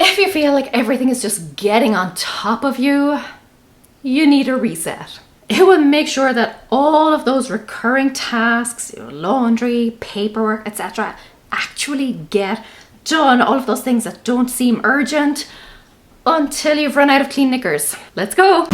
If you feel like everything is just getting on top of you, you need a reset. It will make sure that all of those recurring tasks, laundry, paperwork, etc., actually get done. All of those things that don't seem urgent until you've run out of clean knickers. Let's go.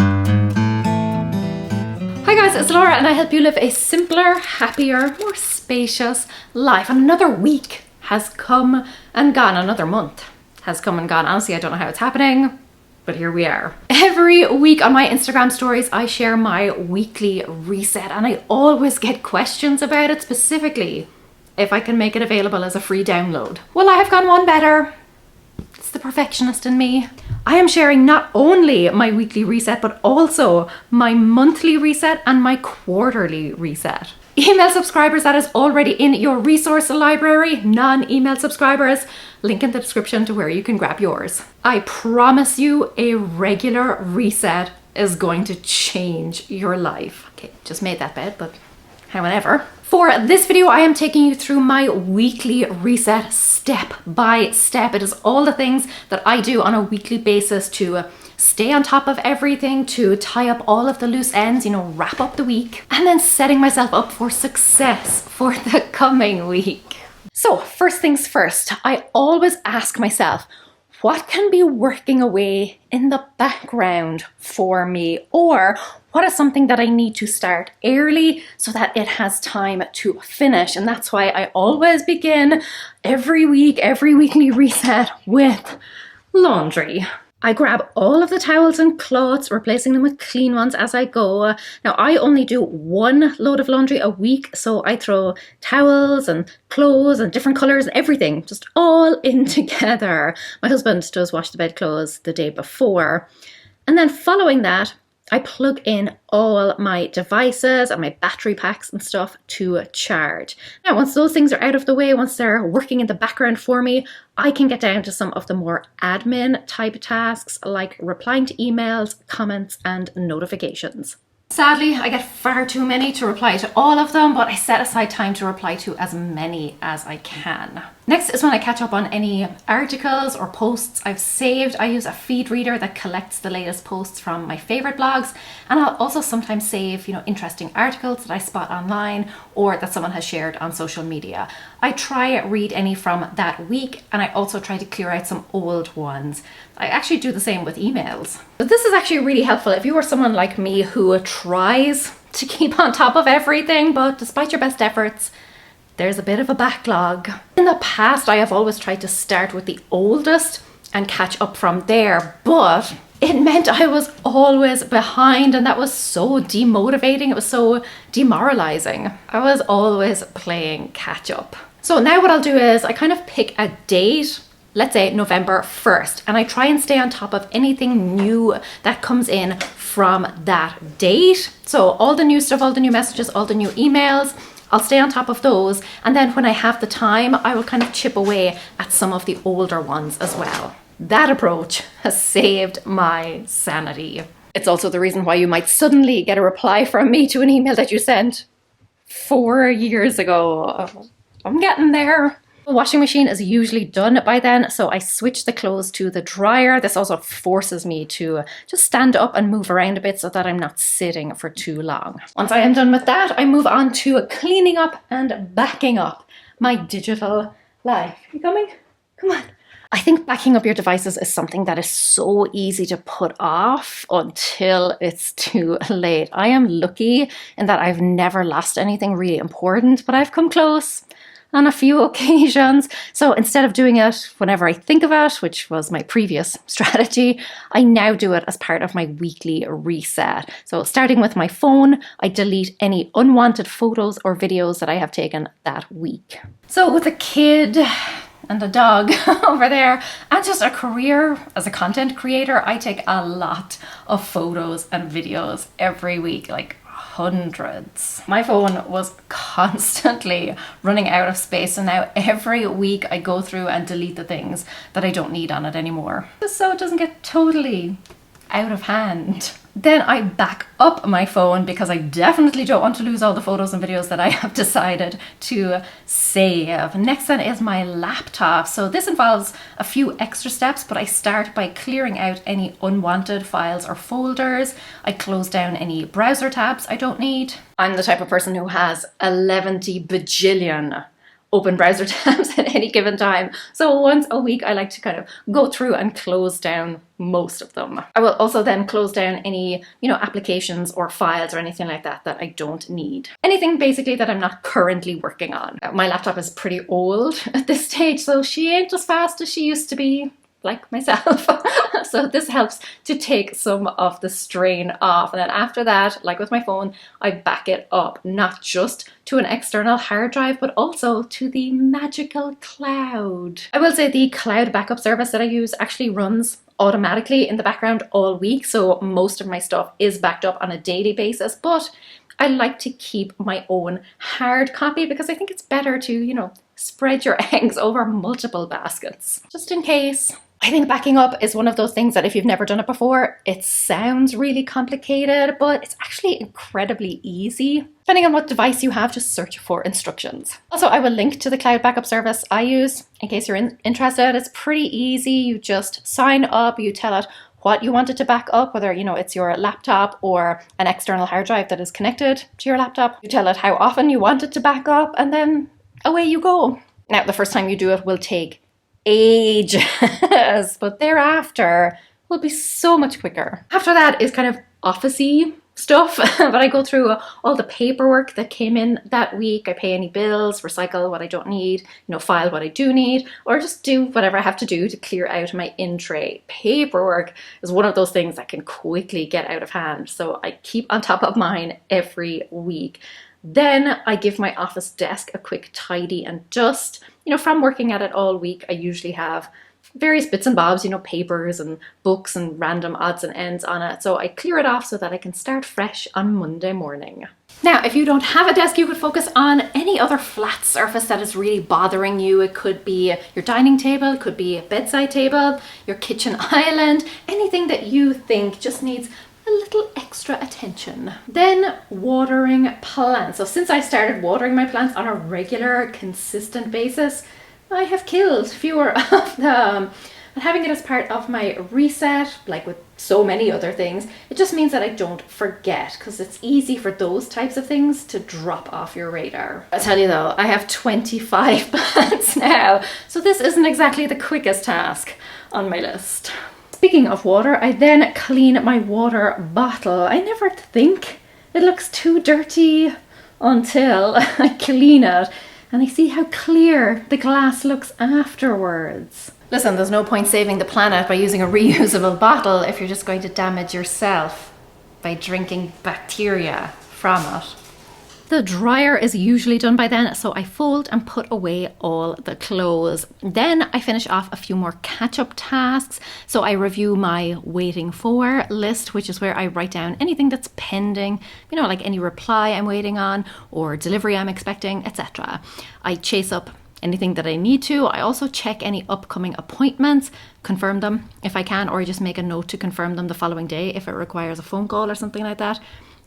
Hi guys, it's Laura and I help you live a simpler, happier, more spacious life. And another week has come and gone. Another month has come and gone. Honestly, I don't know how it's happening, but here we are. Every week on my Instagram stories, I share my weekly reset and I always get questions about it, specifically if I can make it available as a free download. Well, I have gone one better. It's the perfectionist in me. I am sharing not only my weekly reset, but also my monthly reset and my quarterly reset. Email subscribers, that is already in your resource library. Non-email subscribers, link in the description to where you can grab yours. I promise you a regular reset is going to change your life. Okay, just made that bet, but however. For this video, I am taking you through my weekly reset step by step. It is all the things that I do on a weekly basis to stay on top of everything, to tie up all of the loose ends, wrap up the week, and then setting myself up for success for the coming week. So first things first, I always ask myself, what can be working away in the background for me? Or what is something that I need to start early so that it has time to finish? And that's why I always begin every week, every weekly reset with laundry. I grab all of the towels and cloths, replacing them with clean ones as I go. Now, I only do one load of laundry a week, so I throw towels and clothes and different colors and everything just all in together. My husband does wash the bedclothes the day before. And then following that, I plug in all my devices and my battery packs and stuff to charge. Now, once those things are out of the way, once they're working in the background for me, I can get down to some of the more admin type tasks like replying to emails, comments, and notifications. Sadly, I get far too many to reply to all of them, but I set aside time to reply to as many as I can. Next is when I catch up on any articles or posts I've saved. I use a feed reader that collects the latest posts from my favorite blogs, and I'll also sometimes save, interesting articles that I spot online or that someone has shared on social media. I try read any from that week, and I also try to clear out some old ones. I actually do the same with emails. But this is actually really helpful if you are someone like me who tries to keep on top of everything, but despite your best efforts, there's a bit of a backlog. In the past, I have always tried to start with the oldest and catch up from there, but it meant I was always behind, and that was so demotivating. It was so demoralizing. I was always playing catch up. So now what I'll do is I kind of pick a date, let's say November 1st, and I try and stay on top of anything new that comes in from that date. So all the new stuff, all the new messages, all the new emails, I'll stay on top of those, and then when I have the time, I will kind of chip away at some of the older ones as well. That approach has saved my sanity. It's also the reason why you might suddenly get a reply from me to an email that you sent 4 years ago. I'm getting there. The washing machine is usually done by then, so I switch the clothes to the dryer. This also forces me to just stand up and move around a bit so that I'm not sitting for too long. Once I am done with that, I move on to cleaning up and backing up my digital life. You coming? Come on. I think backing up your devices is something that is so easy to put off until it's too late. I am lucky in that I've never lost anything really important, but I've come close on a few occasions. So instead of doing it whenever I think of it, which was my previous strategy, I now do it as part of my weekly reset. So starting with my phone, I delete any unwanted photos or videos that I have taken that week. So with a kid and a dog over there, and just a career as a content creator, I take a lot of photos and videos every week, like hundreds. My phone was constantly running out of space, and now every week I go through and delete the things that I don't need on it anymore, just so it doesn't get totally out of hand. Then I back up my phone because I definitely don't want to lose all the photos and videos that I have decided to save. Next then is my laptop. So this involves a few extra steps, but I start by clearing out any unwanted files or folders. I close down any browser tabs I don't need. I'm the type of person who has 11 bajillion open browser tabs at any given time. So once a week, I like to kind of go through and close down most of them. I will also then close down any, applications or files or anything like that that I don't need. Anything basically that I'm not currently working on. My laptop is pretty old at this stage, so she ain't as fast as she used to be, like myself. So this helps to take some of the strain off. And then after that, like with my phone, I back it up, not just to an external hard drive, but also to the magical cloud. I will say the cloud backup service that I use actually runs automatically in the background all week. So most of my stuff is backed up on a daily basis, but I like to keep my own hard copy because I think it's better to, spread your eggs over multiple baskets, just in case. I think backing up is one of those things that if you've never done it before, it sounds really complicated, but it's actually incredibly easy. Depending on what device you have, just search for instructions. Also, I will link to the cloud backup service I use in case you're interested. It's pretty easy. You just sign up, you tell it what you want it to back up, whether it's your laptop or an external hard drive that is connected to your laptop. You tell it how often you want it to back up, and then away you go. Now, the first time you do it will take ages, but thereafter will be so much quicker. After that is kind of office-y stuff, but I go through all the paperwork that came in that week. I pay any bills, recycle what I don't need, file what I do need, or just do whatever I have to do to clear out my in-tray. Paperwork is one of those things that can quickly get out of hand, so I keep on top of mine every week. Then I give my office desk a quick tidy and dust. From working at it all week, I usually have various bits and bobs, papers and books and random odds and ends on it. So I clear it off so that I can start fresh on Monday morning. Now, if you don't have a desk, you could focus on any other flat surface that is really bothering you. It could be your dining table, it could be a bedside table, your kitchen island, anything that you think just needs a little extra attention. Then watering plants. So since I started watering my plants on a regular, consistent basis, I have killed fewer of them. And having it as part of my reset, like with so many other things, it just means that I don't forget, because it's easy for those types of things to drop off your radar. I tell you though, I have 25 plants now, so this isn't exactly the quickest task on my list. Speaking of water, I then clean my water bottle. I never think it looks too dirty until I clean it and I see how clear the glass looks afterwards. Listen, there's no point saving the planet by using a reusable bottle if you're just going to damage yourself by drinking bacteria from it. The dryer is usually done by then, so I fold and put away all the clothes. Then I finish off a few more catch-up tasks. So I review my waiting for list, which is where I write down anything that's pending, like any reply I'm waiting on or delivery I'm expecting, etc. I chase up anything that I need to. I also check any upcoming appointments, confirm them if I can, or I just make a note to confirm them the following day if it requires a phone call or something like that.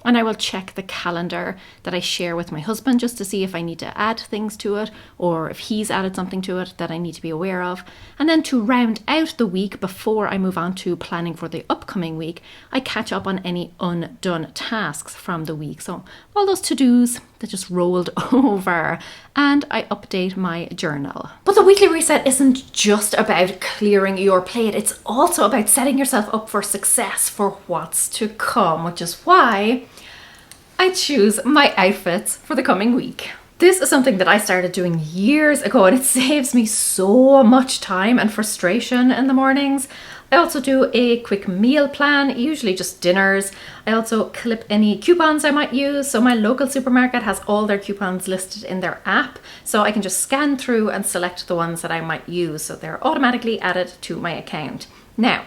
And I will check the calendar that I share with my husband just to see if I need to add things to it or if he's added something to it that I need to be aware of. And then to round out the week before I move on to planning for the upcoming week, I catch up on any undone tasks from the week. So all those to-dos that just rolled over, and I update my journal. But the weekly reset isn't just about clearing your plate. It's also about setting yourself up for success for what's to come, which is why I choose my outfits for the coming week. This is something that I started doing years ago, and it saves me so much time and frustration in the mornings. I also do a quick meal plan, usually just dinners. I also clip any coupons I might use. So my local supermarket has all their coupons listed in their app. So I can just scan through and select the ones that I might use. So they're automatically added to my account. Now,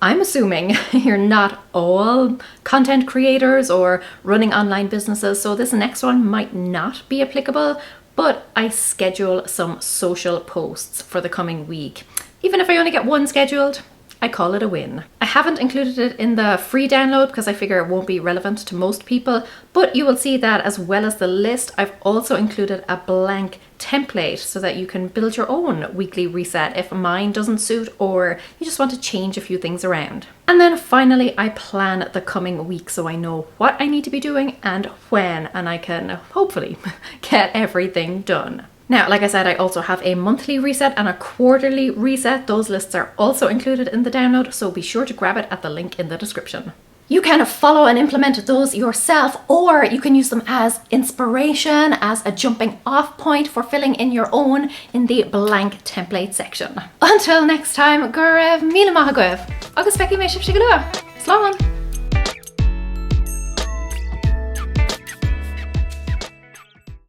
I'm assuming you're not all content creators or running online businesses, so this next one might not be applicable, but I schedule some social posts for the coming week. Even if I only get one scheduled, I call it a win. I haven't included it in the free download because I figure it won't be relevant to most people, but you will see that as well as the list, I've also included a blank template so that you can build your own weekly reset if mine doesn't suit or you just want to change a few things around. And then finally, I plan the coming week so I know what I need to be doing and when, and I can hopefully get everything done. Now, like I said, I also have a monthly reset and a quarterly reset. Those lists are also included in the download, so be sure to grab it at the link in the description. You can follow and implement those yourself, or you can use them as inspiration, as a jumping off point for filling in your own in the blank template section. Until next time, gur mille maith agaibh. Agus feici mé sibh sigh go luath. Slán!